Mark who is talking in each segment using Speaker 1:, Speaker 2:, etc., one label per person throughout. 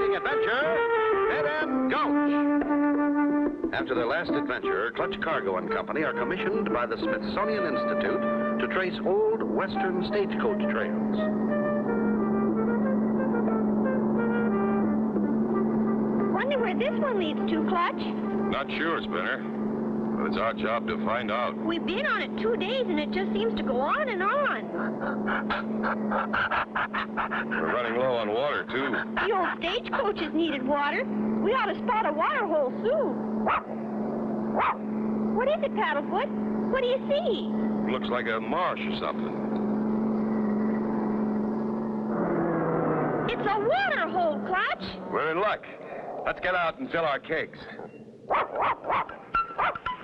Speaker 1: exciting adventure, Dead End Gulch. After their last adventure, Clutch Cargo and Company are commissioned by the Smithsonian Institute to trace old Western stagecoach trails.
Speaker 2: Wonder where this one leads to, Clutch?
Speaker 3: Not sure, Spinner. But it's our job to find out.
Speaker 2: We've been on it 2 days, and it just seems to go on and on.
Speaker 3: We're running low on water, too.
Speaker 2: The old stagecoaches needed water. We ought to spot a water hole soon. What is it, Paddlefoot? What do you see?
Speaker 3: Looks like a marsh or something.
Speaker 2: It's a water hole, Clutch.
Speaker 3: We're in luck. Let's get out and fill our kegs.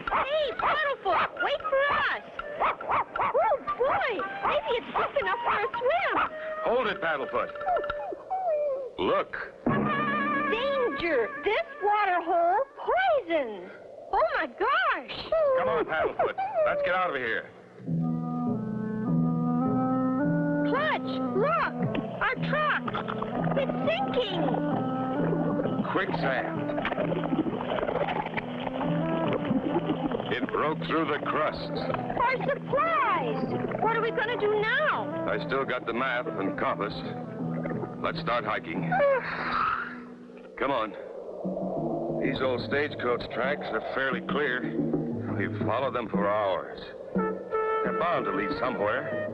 Speaker 2: Hey, Paddlefoot, wait for us. Oh, boy, maybe it's deep enough for a swim.
Speaker 3: Hold it, Paddlefoot. Look.
Speaker 2: Danger! This water hole poisons. Oh, my gosh.
Speaker 3: Come on, Paddlefoot. Let's get out of here.
Speaker 2: Clutch, look. Our truck. It's sinking.
Speaker 3: Quicksand. It broke through the crust.
Speaker 2: Our supplies. What are we going to do now?
Speaker 3: I still got the map and compass. Let's start hiking. Come on. These old stagecoach tracks are fairly clear. We've followed them for hours. They're bound to lead somewhere.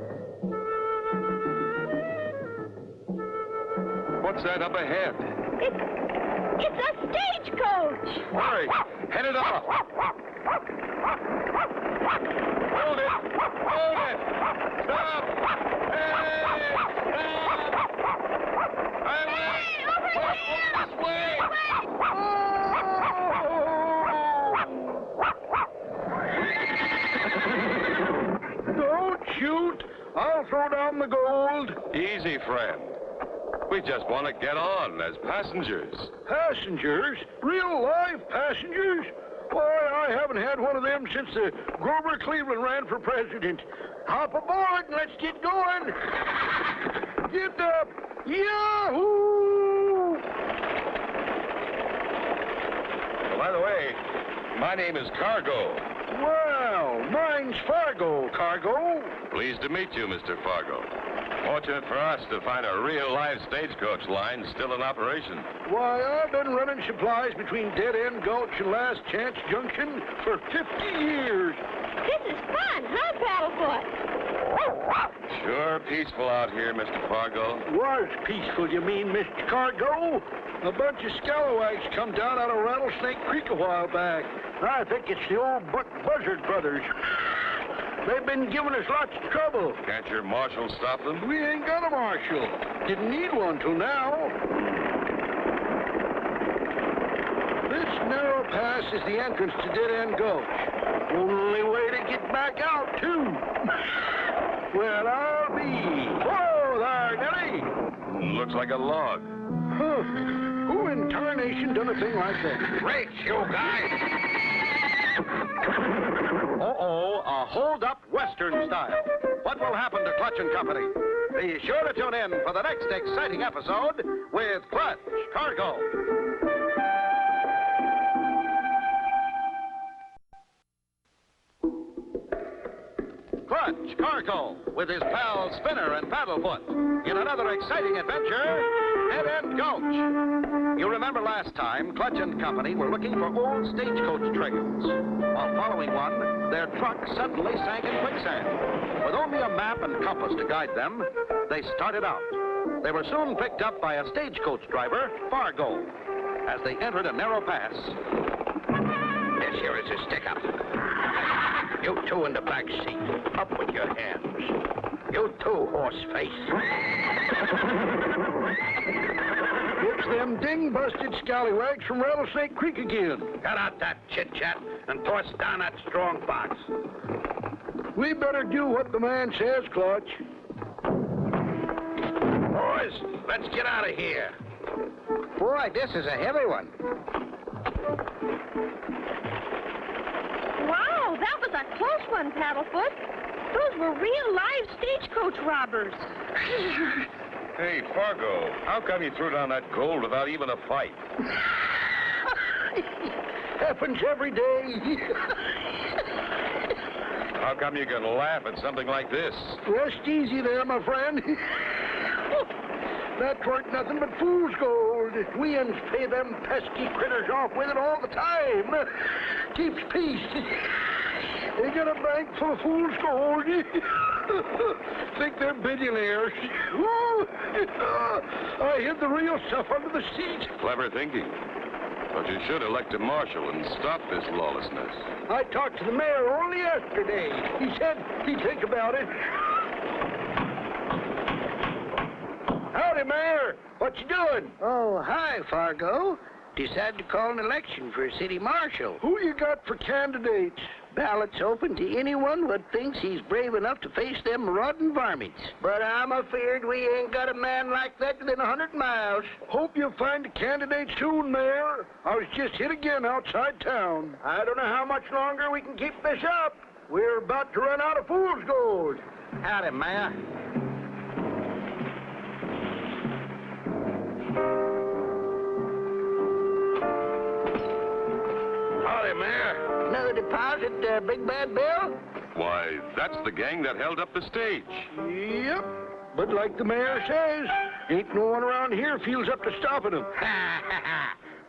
Speaker 3: What's that up ahead?
Speaker 2: It's a stagecoach.
Speaker 3: Hurry! Head it off! Hold it! Hold it! Stop! Hey! Stop!
Speaker 2: Over here!
Speaker 3: This way!
Speaker 4: Don't shoot! I'll throw down the gold.
Speaker 3: Easy, friend. We just want to get on as passengers.
Speaker 4: Passengers? Real live passengers? Boy, I haven't had one of them since Grover Cleveland ran for president. Hop aboard and let's get going. Get up. Yahoo!
Speaker 3: By the way, my name is Cargo.
Speaker 4: Well, mine's Fargo, Cargo.
Speaker 3: Pleased to meet you, Mr. Fargo. Fortunate for us to find a real live stagecoach line still in operation.
Speaker 4: Why, I've been running supplies between Dead End Gulch and Last Chance Junction for 50 years.
Speaker 2: This is fun, huh, Paddlefoot?
Speaker 3: Sure peaceful out here, Mr. Fargo.
Speaker 4: Was peaceful, you mean, Mr. Cargo? A bunch of scalawags come down out of Rattlesnake Creek a while back. I think it's the old Buck Buzzard brothers. They've been giving us lots of trouble.
Speaker 3: Can't your marshal stop them?
Speaker 4: We ain't got a marshal. Didn't need one till now. This narrow pass is the entrance to Dead End Gulch. Only way to get back out, too. Well, I'll be. Whoa there, Nellie.
Speaker 3: Looks like a log.
Speaker 4: Huh. Who in tarnation done a thing like that?
Speaker 1: Great, you guys! Uh-oh, a hold-up Western style. What will happen to Clutch and Company? Be sure to tune in for the next exciting episode with Clutch Cargo. Clutch Cargo with his pals Spinner and Paddlefoot in another exciting adventure, Dead End Gulch. You remember last time, Clutch and Company were looking for old stagecoach trails. While following one, their truck suddenly sank in quicksand. With only a map and compass to guide them, they started out. They were soon picked up by a stagecoach driver, Fargo. As they entered a narrow pass.
Speaker 5: This here is a stick-up. You two in the back seat. Up with your hands. You too, horse-face.
Speaker 4: It's them ding-busted scallywags from Rattlesnake Creek again.
Speaker 5: Cut out that chit-chat and toss down that strong box.
Speaker 4: We better do what the man says, Clutch.
Speaker 5: Boys, let's get out of here.
Speaker 1: Boy, this is a heavy one.
Speaker 2: Wow, that was a close one, Paddlefoot. Those were real live stagecoach robbers.
Speaker 3: Hey, Fargo, how come you threw down that gold without even a fight?
Speaker 4: Happens every day.
Speaker 3: How come you can laugh at something like this?
Speaker 4: Rest easy there, my friend. That weren't nothing but fool's gold. We uns pay them pesky critters off with it all the time. Keeps peace. They got a bank full of fool's gold. Think they're billionaires. I hid the real stuff under the seat.
Speaker 3: Clever thinking. But you should elect a marshal and stop this lawlessness.
Speaker 4: I talked to the mayor only yesterday. He said he'd think about it. Howdy, Mayor. What you doing?
Speaker 5: Oh, hi, Fargo. Decided to call an election for a city marshal.
Speaker 4: Who you got for candidates?
Speaker 5: Ballots open to anyone what thinks he's brave enough to face them rotten varmints. But I'm afeard we ain't got a man like that within 100 miles.
Speaker 4: Hope you'll find a candidate soon, Mayor. I was just hit again outside town. I don't know how much longer we can keep this up. We're about to run out of fool's gold.
Speaker 5: Howdy, Mayor.
Speaker 4: Howdy, Mayor.
Speaker 5: Another deposit, Big Bad Bill?
Speaker 3: Why, that's the gang that held up the stage.
Speaker 4: Yep. But like the mayor says, ain't no one around here feels up to stopping them.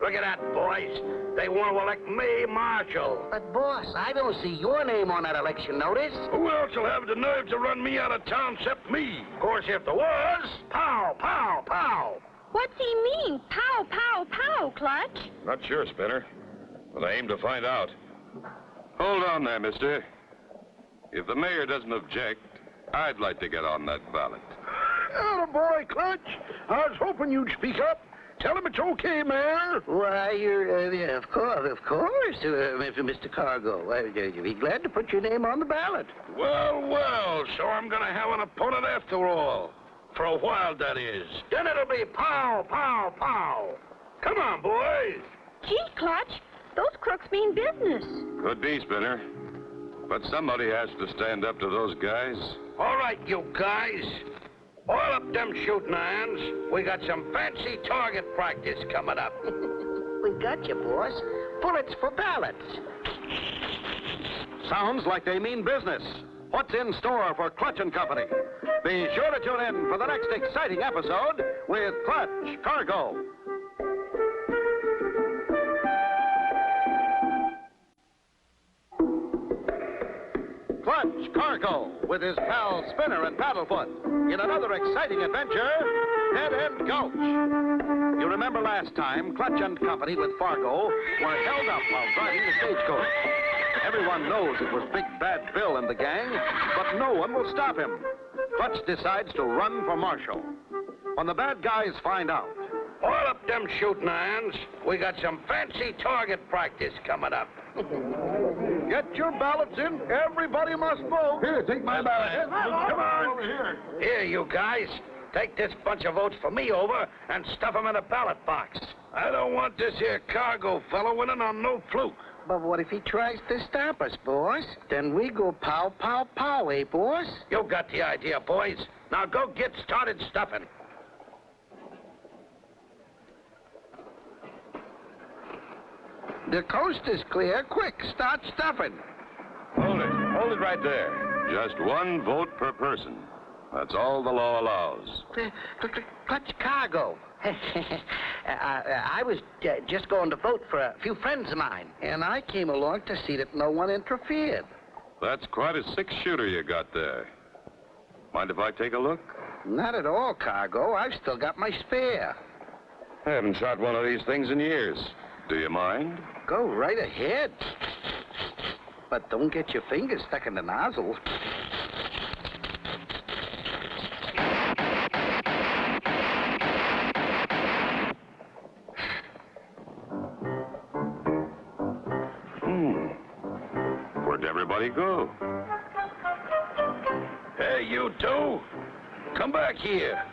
Speaker 5: Look at that, boys. They want to elect me marshal. But, boss, I don't see your name on that election notice.
Speaker 4: Who else will have the nerve to run me out of town except me? Of course, if there was, pow, pow, pow.
Speaker 2: What's he mean? Pow, pow, pow, Clutch.
Speaker 3: Not sure, Spinner. But I aim to find out. Hold on there, mister. If the mayor doesn't object, I'd like to get on that ballot.
Speaker 4: Attaboy, Clutch. I was hoping you'd speak up. Tell him it's okay, Mayor.
Speaker 5: Why, you're, of course, Mr. Cargo. I'd be glad to put your name on the ballot.
Speaker 4: Well, so I'm going to have an opponent after all. For a while, that is. Then it'll be pow, pow, pow. Come on, boys.
Speaker 2: Gee, Clutch, those crooks mean business.
Speaker 3: Could be, Spinner. But somebody has to stand up to those guys.
Speaker 4: All right, you guys. Oil up them shooting irons. We got some fancy target practice coming up.
Speaker 5: We got you, boss. Bullets for ballots.
Speaker 1: Sounds like they mean business. What's in store for Clutch and Company? Be sure to tune in for the next exciting episode with Clutch Cargo. Clutch Cargo with his pals Spinner and Paddlefoot in another exciting adventure, Dead End Gulch. You remember last time Clutch and Company with Fargo were held up while driving the stagecoach. Everyone knows it was Big Bad Bill and the gang, but no one will stop him. Clutch decides to run for marshal. When the bad guys find out,
Speaker 4: Oil up them shooting irons. We got some fancy target practice coming up. Get your ballots in. Everybody must vote. Here, take my ballot. Come on. Over here. Here, you guys. Take this bunch of votes for me over and stuff them in a ballot box. I don't want this here Cargo fellow winning on no fluke.
Speaker 5: But what if he tries to stop us, boss? Then we go pow, pow, pow, eh, boss?
Speaker 4: You got the idea, boys. Now go get started stuffing.
Speaker 5: The coast is clear. Quick, start stuffing.
Speaker 3: Hold it right there. Just one vote per person. That's all the law allows.
Speaker 5: Clutch Cargo. I was just going to vote for a few friends of mine, and I came along to see that no one interfered.
Speaker 3: That's quite a six-shooter you got there. Mind if I take a look?
Speaker 5: Not at all, Cargo. I've still got my spare.
Speaker 3: I haven't shot one of these things in years. Do you mind?
Speaker 5: Go right ahead. But don't get your fingers stuck in the nozzle.
Speaker 3: Where'd everybody go?
Speaker 4: Hey, you two. Come back here.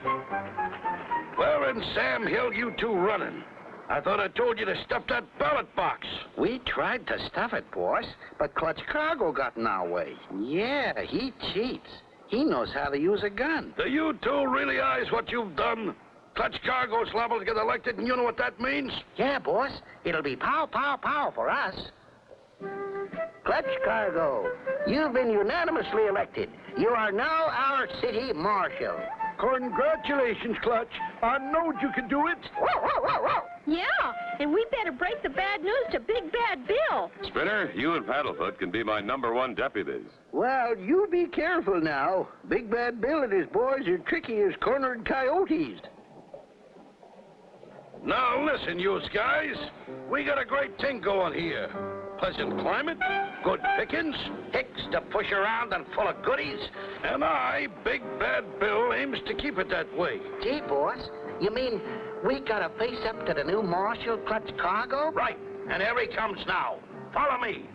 Speaker 4: Where in Sam Hill you two running? I thought I told you to stuff that ballot box.
Speaker 5: We tried to stuff it, boss, but Clutch Cargo got in our way. Yeah, he cheats.
Speaker 4: He knows how to use a gun.
Speaker 6: Do you two realize what you've done? Clutch Cargo's liable to get elected, and you know what that means?
Speaker 5: Yeah, boss. It'll be pow, pow, pow for us. Clutch Cargo, you've been unanimously elected. You are now our city marshal.
Speaker 4: Congratulations, Clutch. I knowed you could do it.
Speaker 5: Whoa, whoa, whoa, whoa.
Speaker 2: Yeah, and we better break the bad news to Big Bad Bill.
Speaker 3: Spinner, you and Paddlefoot can be my #1 deputies.
Speaker 4: Well, you be careful now. Big Bad Bill and his boys are tricky as cornered coyotes.
Speaker 6: Now listen, you guys. We got a great thing going here. Pleasant climate, good pickings, hicks to push around and full of goodies. And I, Big Bad Bill, aims to keep it that way.
Speaker 5: Gee, boss, you mean we gotta face up to the new marshal, Clutch Cargo?
Speaker 6: Right, and here he comes now. Follow me.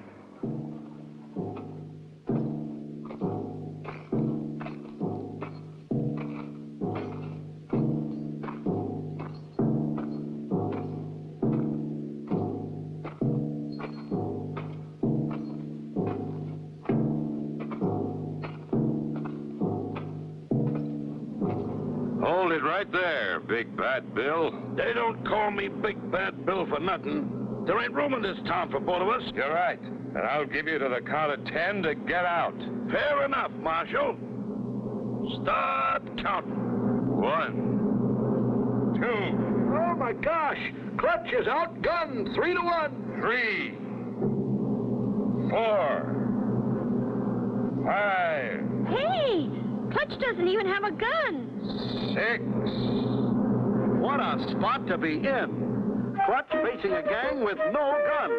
Speaker 3: Hold it right there, Big Bad Bill.
Speaker 6: They don't call me Big Bad Bill for nothing. There ain't room in this town for both of us.
Speaker 3: You're right. And I'll give you to the count of 10 to get out.
Speaker 6: Fair enough, Marshal. Start counting.
Speaker 3: 1, 2,
Speaker 4: Oh, my gosh. Clutch is outgunned 3-1.
Speaker 3: 3, 4, 5,
Speaker 2: Hey, Clutch doesn't even have a gun.
Speaker 3: 6.
Speaker 1: What a spot to be in. Clutch facing a gang with no gun.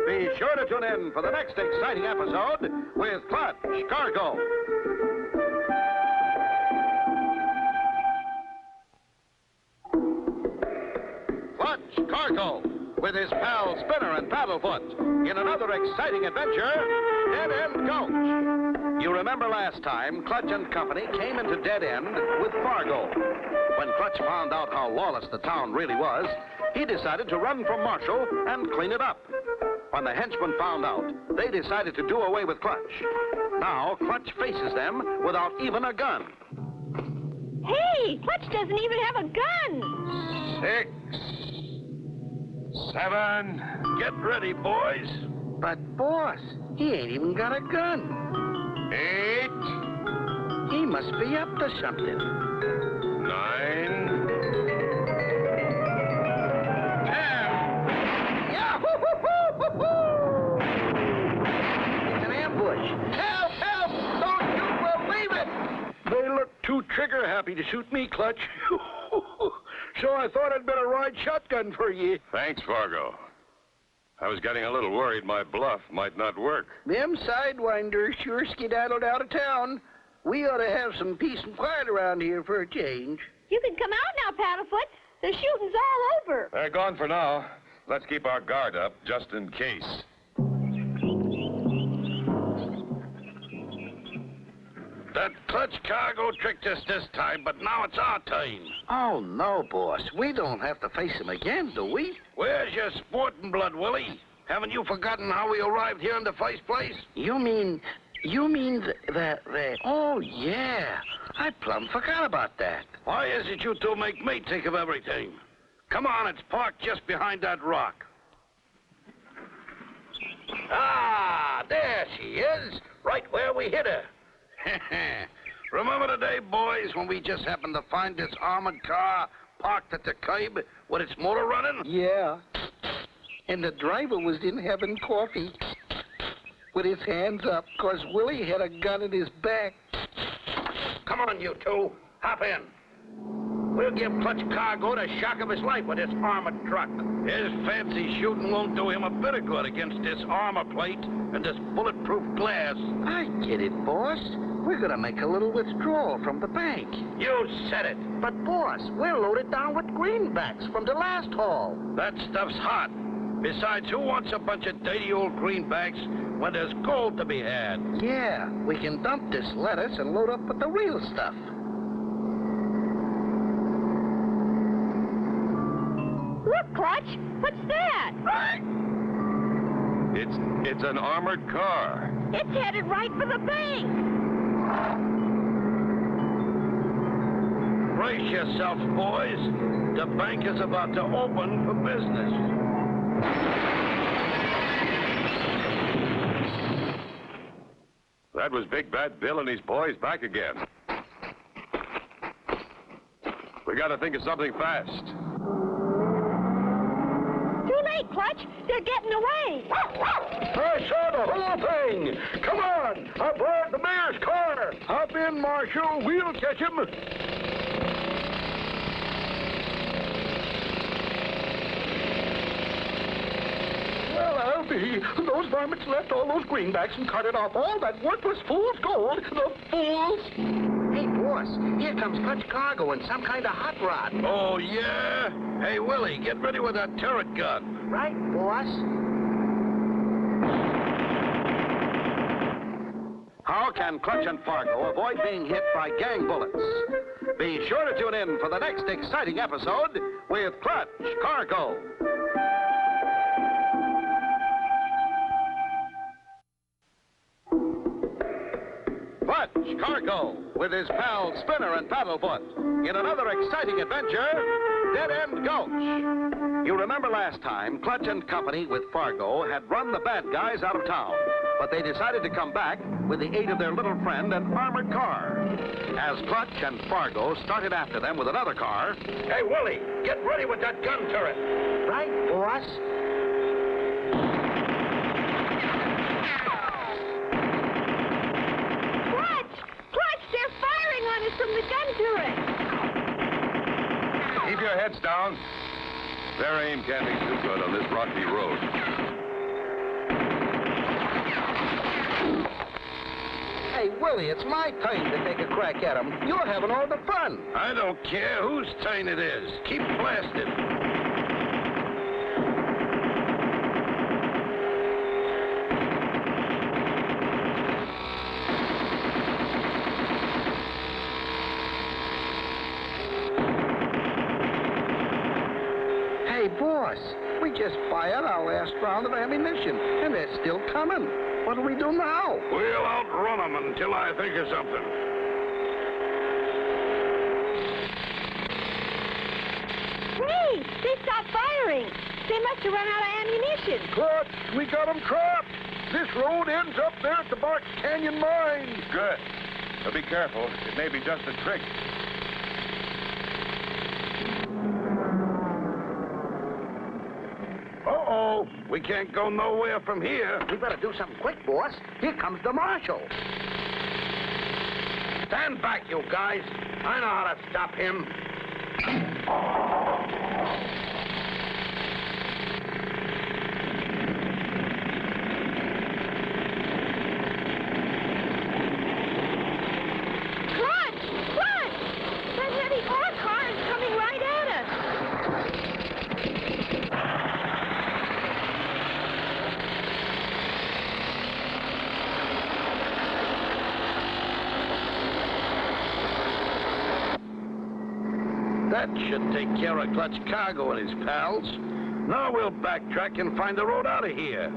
Speaker 1: Be sure to tune in for the next exciting episode with Clutch Cargo. Clutch Cargo with his pals Spinner and Paddlefoot in another exciting adventure, Dead End Gulch. You remember last time, Clutch and Company came into Dead End with Fargo. When Clutch found out how lawless the town really was, he decided to run from Marshal and clean it up. When the henchmen found out, they decided to do away with Clutch. Now, Clutch faces them without even a gun.
Speaker 2: Hey, Clutch doesn't even have a gun.
Speaker 3: 6, 7.
Speaker 6: Get ready, boys.
Speaker 4: But, boss, he ain't even got a gun.
Speaker 3: 8,
Speaker 4: He must be up to something.
Speaker 3: 9, 10.
Speaker 4: Yeah, hoo-hoo-hoo-hoo-hoo! It's an ambush. Help, help! Don't you believe it!
Speaker 6: They look too trigger-happy to shoot me, Clutch. So I thought I'd better ride shotgun for you.
Speaker 3: Thanks, Fargo. I was getting a little worried my bluff might not work.
Speaker 4: Them sidewinders sure skedaddled out of town. We ought to have some peace and quiet around here for a change.
Speaker 2: You can come out now, Paddlefoot. The shooting's all over.
Speaker 3: They're gone for now. Let's keep our guard up, just in case.
Speaker 6: That Clutch Cargo tricked us this time, but now it's our time.
Speaker 4: Oh, no, boss. We don't have to face him again, do we?
Speaker 6: Where's your sporting blood, Willie? Haven't you forgotten how we arrived here in the first place?
Speaker 4: You mean the... Oh, yeah. I plumb forgot about that.
Speaker 6: Why is it you two make me think of everything? Come on, it's parked just behind that rock. Ah, there she is, right where we hit her. Remember the day, boys, when we just happened to find this armored car parked at the curb with its motor running?
Speaker 4: Yeah. And the driver was in having coffee with his hands up because Willie had a gun in his back.
Speaker 6: Come on, you two. Hop in. We'll give Clutch Cargo the shock of his life with this armored truck. His fancy shooting won't do him a bit of good against this armor plate and this bulletproof glass.
Speaker 4: I get it, boss. We're going to make a little withdrawal from the bank.
Speaker 6: You said it.
Speaker 5: But, boss, we're loaded down with greenbacks from the last haul.
Speaker 6: That stuff's hot. Besides, who wants a bunch of dirty old greenbacks when there's gold to be had?
Speaker 4: Yeah, we can dump this lettuce and load up with the real stuff.
Speaker 2: Look, Clutch. What's that?
Speaker 3: It's an armored car.
Speaker 2: It's headed right for the bank.
Speaker 6: Brace yourselves, boys. The bank is about to open for business.
Speaker 3: That was Big Bad Bill and his boys back again. We gotta think of something fast.
Speaker 2: Too late, Clutch. They're getting away.
Speaker 4: I saw the whole thing. Come on. I brought the mayor's car. Hop in, Marshal. We'll catch him. Well, I'll be. Those varmints left all those greenbacks and carted off all that worthless fool's gold. The fools.
Speaker 5: Hey, boss, here comes Clutch Cargo and some kind of hot rod.
Speaker 6: Oh, yeah? Hey, Willie, get ready with that turret gun.
Speaker 5: Right, boss?
Speaker 1: How can Clutch and Fargo avoid being hit by gang bullets? Be sure to tune in for the next exciting episode with Clutch Cargo. Clutch Cargo with his pals Spinner and Paddlefoot in another exciting adventure, Dead End Gulch. You remember last time, Clutch and Company with Fargo had run the bad guys out of town, but they decided to come back with the aid of their little friend, an armored car. As Clutch and Fargo started after them with another car...
Speaker 6: Hey, Willie, get ready with that gun turret.
Speaker 5: Right, boss?
Speaker 2: From the gun turret.
Speaker 3: Keep your heads down. Their aim can't be too good on this rocky road.
Speaker 5: Hey, Willie, it's my turn to take a crack at him. You're having all the fun.
Speaker 6: I don't care whose turn it is. Keep blasting.
Speaker 5: Boss, we just fired our last round of ammunition, and they're still coming. What do we do now?
Speaker 6: We'll outrun them until I think of something.
Speaker 2: Hey, they stopped firing. They must have run out of ammunition.
Speaker 4: Clutch, we got them trapped. This road ends up there at the Box Canyon mine.
Speaker 3: Good. But be careful. It may be just a trick.
Speaker 6: Uh-oh. We can't go nowhere from here.
Speaker 5: We better do something quick, boss. Here comes the marshal.
Speaker 6: Stand back, you guys. I know how to stop him.
Speaker 2: Clutch! Clutch! That heavy ore car is coming right at us.
Speaker 6: That should take care of Clutch Cargo and his pals. Now we'll backtrack and find the road out of here.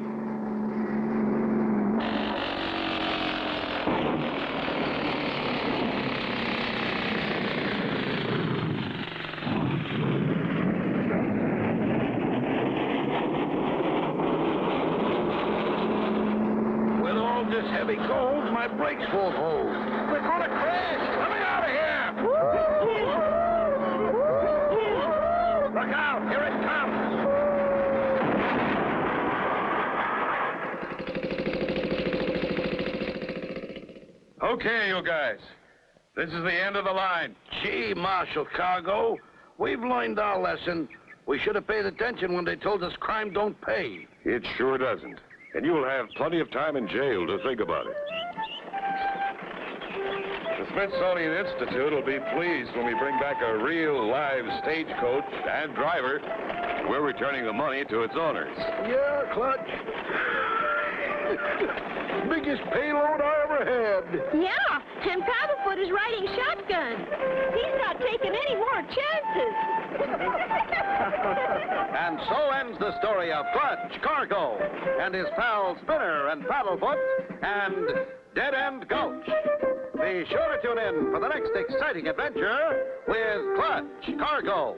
Speaker 6: With all this heavy gold, my brakes won't hold. We're gonna crash. Let me out of here. Look out! Here it comes!
Speaker 3: Okay, you guys. This is the end of the line.
Speaker 6: Gee, Marshal Cargo, we've learned our lesson. We should have paid attention when they told us crime don't pay.
Speaker 3: It sure doesn't. And you'll have plenty of time in jail to think about it. The Smithsonian Institute will be pleased when we bring back a real live stagecoach and driver. We're returning the money to its owners.
Speaker 4: Yeah, Clutch. Biggest payload I ever had.
Speaker 2: Yeah, and Paddlefoot is riding shotgun. He's not taking any more chances.
Speaker 1: And so ends the story of Clutch Cargo and his pals Spinner and Paddlefoot and Dead End Gulch. Be sure to tune in for the next exciting adventure with Clutch Cargo.